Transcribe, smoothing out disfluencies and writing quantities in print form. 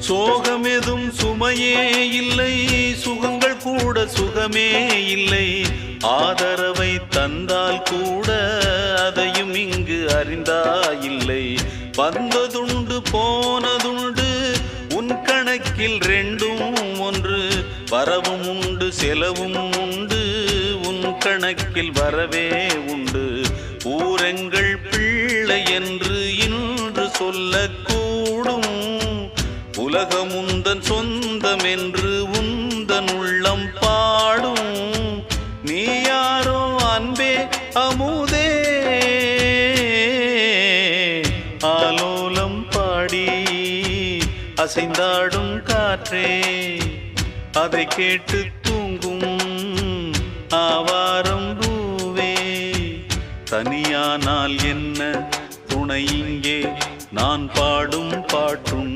சோகமெதும் சுமையே இல்லை, சுகங்கள் கூட சுகமே இல்லை. ஆதரவை தந்தால் கூட அதையும் இங்கு அறிந்தாயில்லை. வந்ததுண்டு போனதுண்டு உன் கணக்கில் ரெண்டும் ஒன்று. வரவும் உண்டு செலவும் உண்டு, உன் கணக்கில் வரவே உண்டு. ஊரெங்கள் பிள்ளை என்று இன்று சொல்லக்கூடும். உலகம் உந்தன் சொந்தம் என்று உந்தன் உள்ளம் பாடும். நீ யாரோ அன்பே அமுதே, ஆலோலம் பாடி அசைந்தாடும் காற்றே, அதை கேட்டு தூங்கும் ஆவாரம் பூவே. தனியானால் என்ன துணை இங்கே, நான் பாடும் பாட்டும்